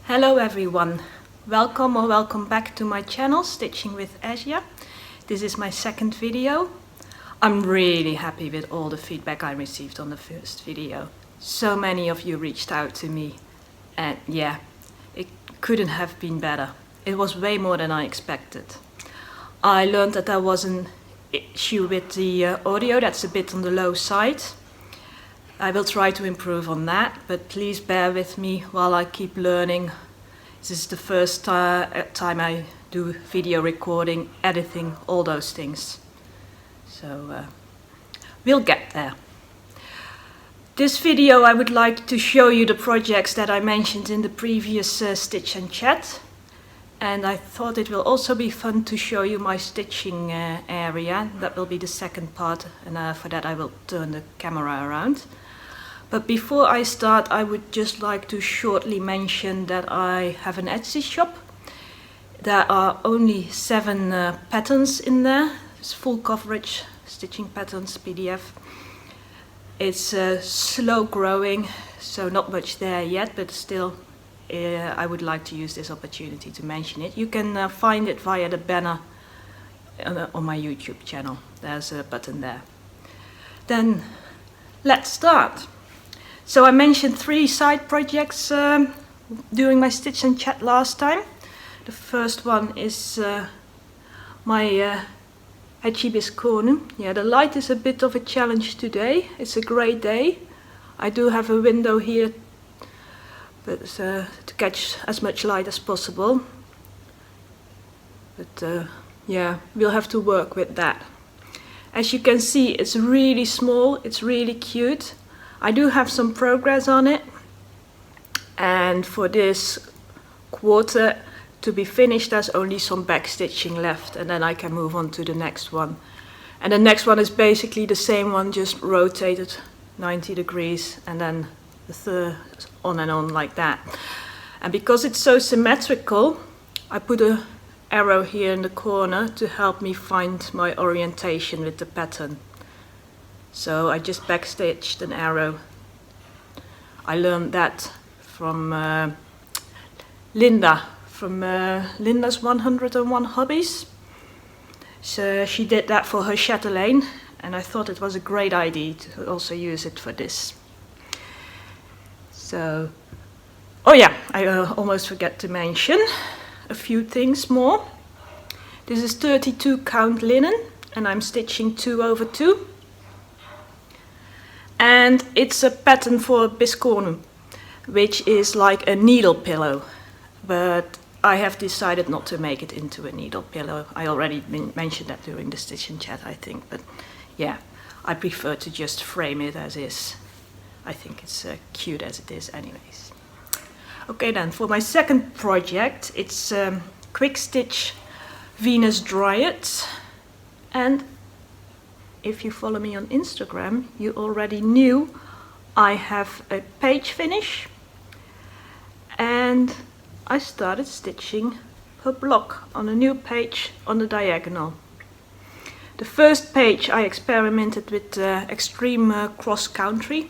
Hello everyone, welcome back to my channel Stitching with Asia. This is my second video. I'm really happy with all the feedback I received on the first video. So many of you reached out to me and yeah, it couldn't have been better. It was way more than I expected. I learned that there was an issue with the audio that's a bit on the low side. I will try to improve on that, but please bear with me while I keep learning. This is the first time I do video recording, editing, all those things. So we'll get there. This video I would like to show you the projects that I mentioned in the previous Stitch and Chat. And I thought it will also be fun to show you my stitching area. That will be the second part, and for that I will turn the camera around. But before I start, I would just like to shortly mention that I have an Etsy shop. There are only 7 patterns in there. It's full coverage, stitching patterns, PDF. It's slow growing, so not much there yet, but still I would like to use this opportunity to mention it. You can find it via the banner on my YouTube channel. There's a button there. Then let's start. So I mentioned 3 side projects during my Stitch and Chat last time. The first one is my Hibiscus Cornu. Yeah, the light is a bit of a challenge today. It's a grey day. I do have a window here, but to catch as much light as possible. But yeah, we'll have to work with that. As you can see, it's really small. It's really cute. I do have some progress on it, and for this quarter to be finished there's only some back stitching left, and then I can move on to the next one. And the next one is basically the same one, just rotated 90 degrees and then the third on and on like that. And because it's so symmetrical, I put an arrow here in the corner to help me find my orientation with the pattern. So I just backstitched an arrow. I learned that from Linda, from Linda's 101 Hobbies. So she did that for her chatelaine, and I thought it was a great idea to also use it for this. So, oh yeah, I almost forgot to mention a few things more. This is 32 count linen, and I'm stitching 2/2. And it's a pattern for Biscornu, which is like a needle pillow, but I have decided not to make it into a needle pillow. I already mentioned that during the Stitch and Chat, I think, but yeah, I prefer to just frame it as is. I think it's cute as it is anyways. Okay then, for my second project, it's Quick Stitch Venus Dryad, and if you follow me on Instagram, you already knew I have a page finish, and I started stitching per block on a new page on the diagonal. The first page I experimented with extreme cross country.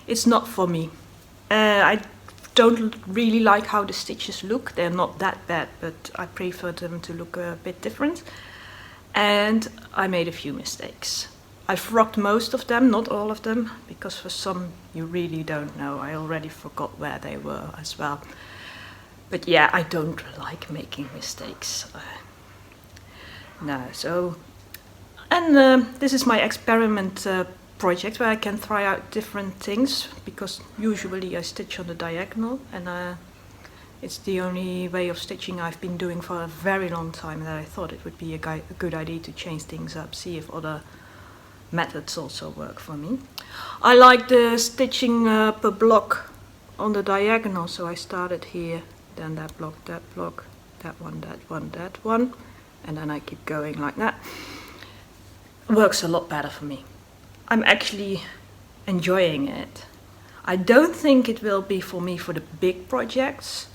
It's not for me. I don't really like how the stitches look. They're not that bad, but I prefer them to look a bit different. And I made a few mistakes. I've rocked most of them, not all of them, because for some you really don't know. I already forgot where they were as well. But yeah, I don't like making mistakes. No, so... And this is my experiment project where I can try out different things, because usually I stitch on the diagonal, and it's the only way of stitching I've been doing for a very long time, that I thought it would be a good idea to change things up, see if other methods also work for me. I like the stitching per block on the diagonal, so I started here, then that block, that one, that one, that one, and then I keep going like that. It works a lot better for me. I'm actually enjoying it. I don't think it will be for me for the big projects,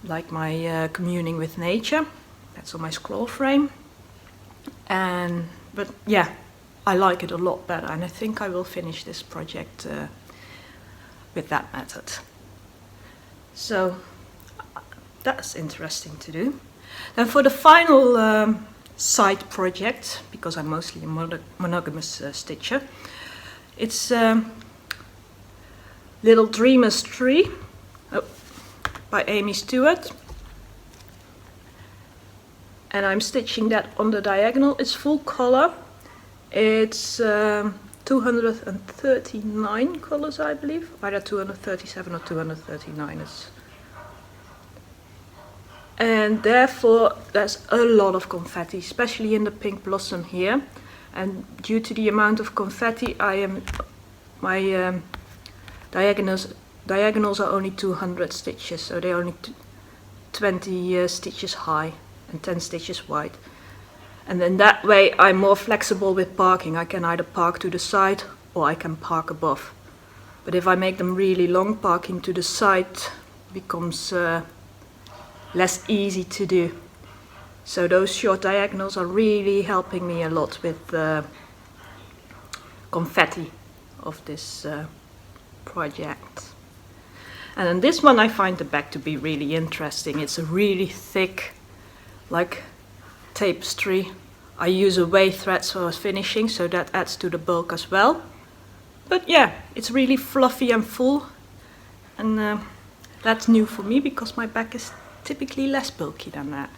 like my communing with nature. That's on my scroll frame. But yeah, I like it a lot better, and I think I will finish this project with that method. So that's interesting to do. Then for the final side project, because I'm mostly a monogamous stitcher, it's Little Dreamer's Tree by Amy Stewart. And I'm stitching that on the diagonal. It's full color. It's 239 colors, I believe. Either 237 or 239. And therefore there's a lot of confetti, especially in the pink blossom here. And due to the amount of confetti, my diagonals are only 200 stitches, so they're only 20 stitches high and 10 stitches wide. And in that way I'm more flexible with parking. I can either park to the side or I can park above. But if I make them really long, parking to the side becomes less easy to do. So those short diagonals are really helping me a lot with the confetti of this project. And in this one I find the back to be really interesting. It's a really thick, like tapestry. I use away threads for finishing, so that adds to the bulk as well. But yeah, it's really fluffy and full, and that's new for me because my back is typically less bulky than that.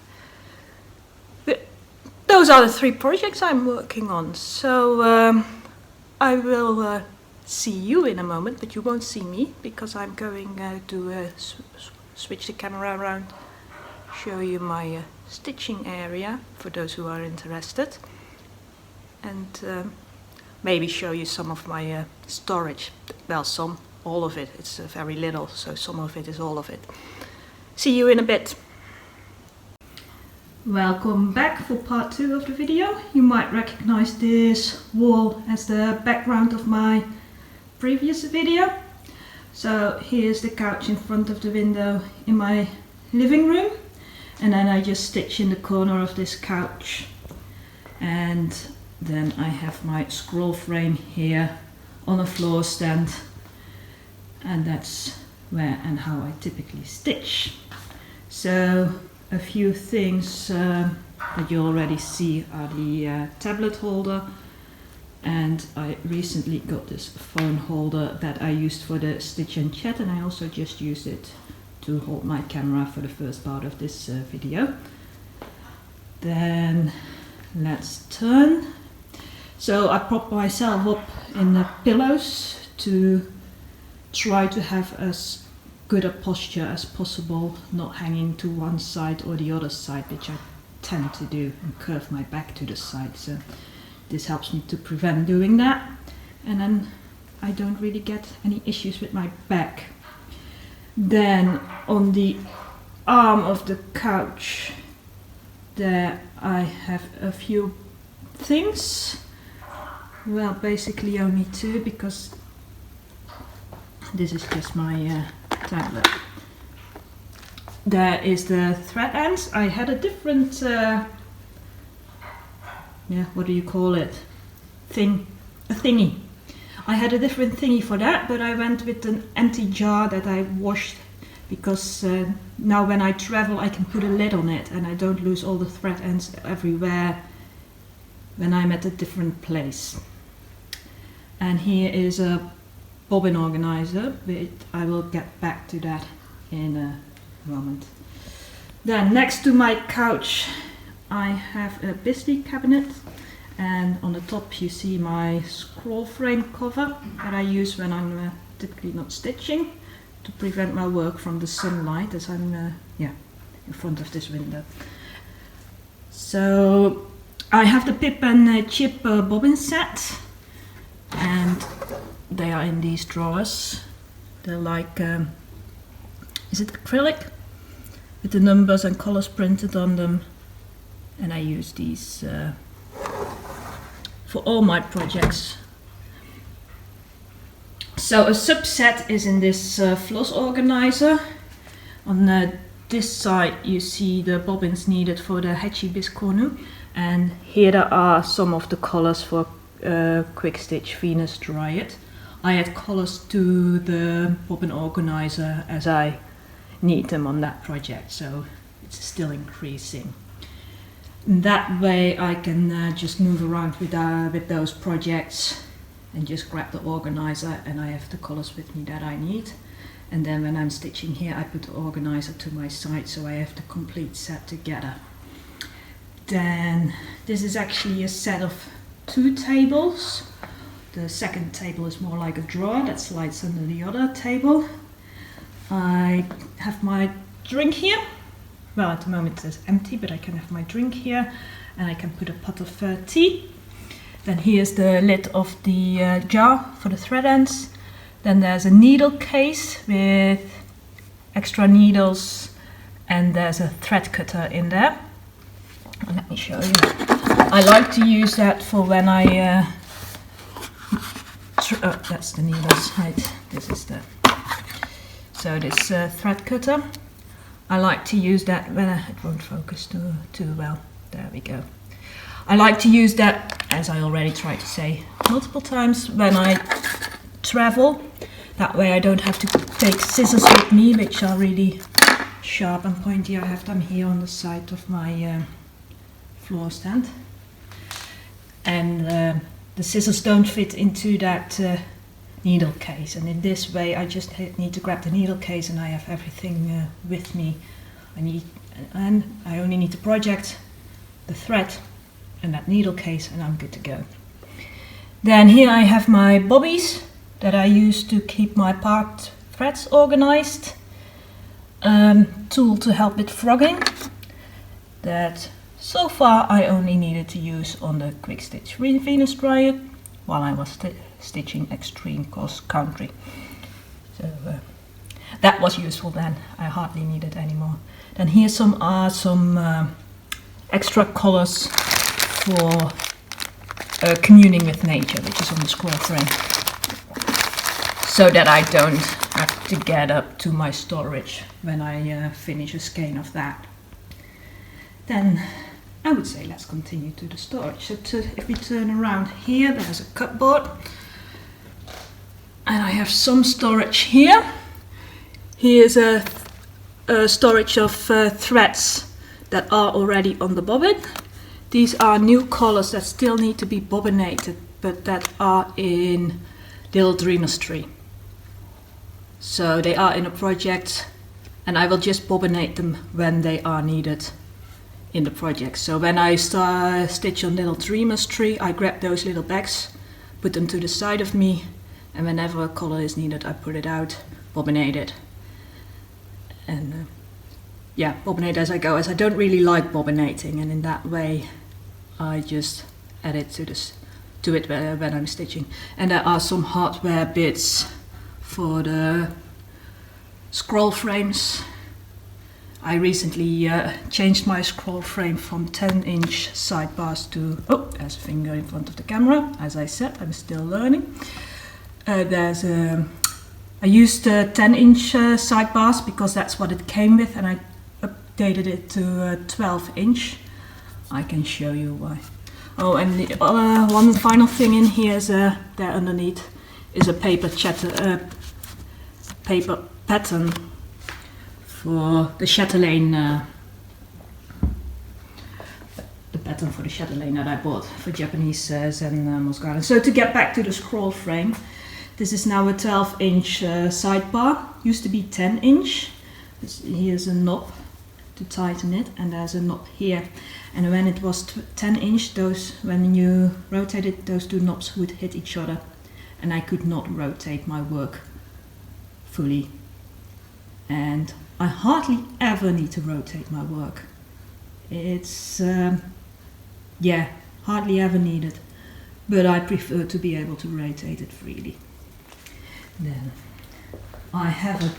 But those are the 3 projects I'm working on, so I will see you in a moment, but you won't see me because I'm going to switch the camera around, show you my stitching area for those who are interested, and maybe show you some of my storage. Well, all of it. It's very little, so some of it is all of it. See you in a bit. Welcome back for part 2 of the video. You might recognize this wall as the background of my previous video. So here's the couch in front of the window in my living room, and then I just stitch in the corner of this couch, and then I have my scroll frame here on a floor stand, and that's where and how I typically stitch. So a few things that you already see are the tablet holder, and I recently got this phone holder that I used for the stitch and chat, and I also just used it to hold my camera for the first part of this video. Then let's turn. So I prop myself up in the pillows to try to have as good a posture as possible, not hanging to one side or the other side, which I tend to do, and curve my back to the side. So this helps me to prevent doing that, and then I don't really get any issues with my back. Then on the arm of the couch there I have a few things. Well, basically only 2, because this is just my tablet. There is the thread ends. I had a different what do you call it? A thingy. I had a different thingy for that, but I went with an empty jar that I washed, because now when I travel I can put a lid on it and I don't lose all the thread ends everywhere when I'm at a different place. And here is a bobbin organizer, but I will get back to that in a moment. Then next to my couch I have a biscuit cabinet, and on the top you see my scroll frame cover that I use when I'm typically not stitching, to prevent my work from the sunlight, as I'm in front of this window. So I have the Pip and Chip bobbin set, and they are in these drawers. They're like, is it acrylic? With the numbers and colors printed on them. And I use these for all my projects. So a subset is in this floss organizer. On this side you see the bobbins needed for the Hetchy Biscornu, and here there are some of the colors for Quick Stitch Venus Dryad. I add colors to the bobbin organizer as I need them on that project, so it's still increasing. And that way I can just move around with those projects and just grab the organizer, and I have the colors with me that I need. And then when I'm stitching here, I put the organizer to my side, so I have the complete set together. Then this is actually a set of 2 tables. The second table is more like a drawer that slides under the other table. I have my drink here. Well, at the moment it's empty, but I can have my drink here, and I can put a pot of tea. Then here's the lid of the jar for the thread ends. Then there's a needle case with extra needles, and there's a thread cutter in there. Let me show you. I like to use that for when I that's the needles, right? This is the thread cutter. I like to use that when it won't focus too well. There we go. I like to use that, as I already tried to say multiple times, when I travel. That way I don't have to take scissors with me, which are really sharp and pointy. I have them here on the side of my floor stand. And the scissors don't fit into that needle case, and in this way I just need to grab the needle case and I have everything with me. I only need the project, the thread and that needle case, and I'm good to go. Then here I have my bobbies that I use to keep my part threads organized. Tool to help with frogging that so far I only needed to use on the quick stitch Venus dryer while I was stitching extreme cross country. So that was useful then. I hardly need it anymore. Then here are some extra colors for communing with nature, which is on the scroll frame, so that I don't have to get up to my storage when I finish a skein of that. Then I would say let's continue to the storage. So if we turn around here, there's a cupboard, and I have some storage here. Here's a storage of threads that are already on the bobbin. These are new colors that still need to be bobbinated, but that are in Little Dreamer's Tree. So they are in a project, and I will just bobbinate them when they are needed in the project. So when I stitch on Little Dreamer's Tree, I grab those little bags, put them to the side of me, and whenever a color is needed, I put it out, bobbinate it, and yeah, bobbinate as I go, as I don't really like bobbinating, and in that way I just add it to it when I'm stitching. And there are some hardware bits for the scroll frames. I recently changed my scroll frame from 10-inch sidebars to, oh, there's a finger in front of the camera. As I said, I'm still learning. I used 10-inch sidebars because that's what it came with, and I updated it to 12-inch. I can show you why. Oh, and the one final thing in here is there underneath is a paper pattern for the chatelaine, the pattern for the chatelaine that I bought for Japanese Zen moss garden. So to get back to the scroll frame, this is now a 12-inch sidebar. Used to be 10-inch. Here's a knob to tighten it, and there's a knob here. And when it was 10-inch, when you rotate it, those two knobs would hit each other, and I could not rotate my work fully. And I hardly ever need to rotate my work. It's yeah, hardly ever needed, but I prefer to be able to rotate it freely. Then I have a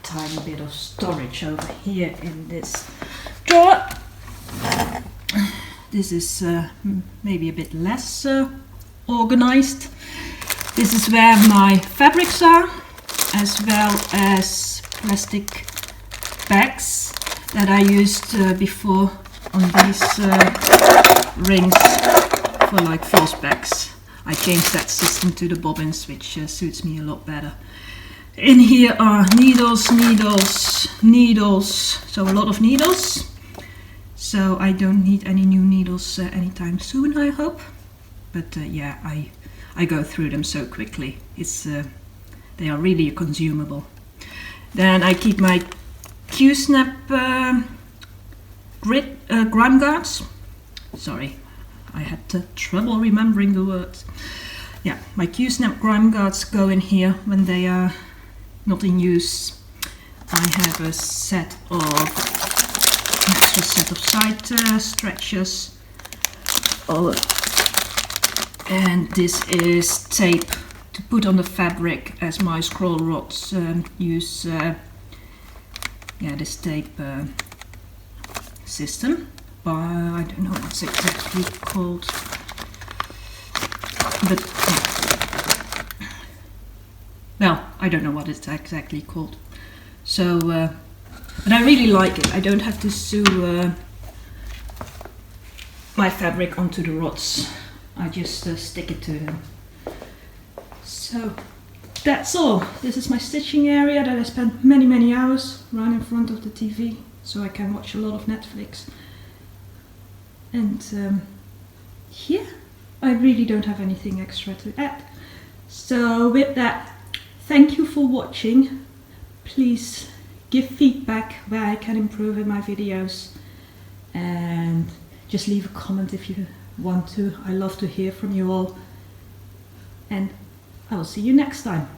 tiny bit of storage over here in this drawer. This is maybe a bit less organized. This is where my fabrics are, as well as plastic bags that I used before on these rings for like floss bags. I changed that system to the bobbins, which suits me a lot better. In here are needles, needles, needles, so a lot of needles. So I don't need any new needles anytime soon, I hope. But yeah, I go through them so quickly. They are really consumable. Then I keep my Q-snap grime guards. Sorry, I had trouble remembering the words. Yeah, my Q-snap grime guards go in here when they are not in use. I have an extra set of side stretchers. And this is tape to put on the fabric, as my scroll rods use this tape system. But I don't know what it's exactly called. But well, I don't know what it's exactly called. So, but I really like it. I don't have to sew my fabric onto the rods. I just stick it to them. So that's all. This is my stitching area that I spent many hours right in front of the TV, so I can watch a lot of Netflix. And yeah, I really don't have anything extra to add. So with that, thank you for watching. Please give feedback where I can improve in my videos, and just leave a comment if you want to. I love to hear from you all, and I will see you next time.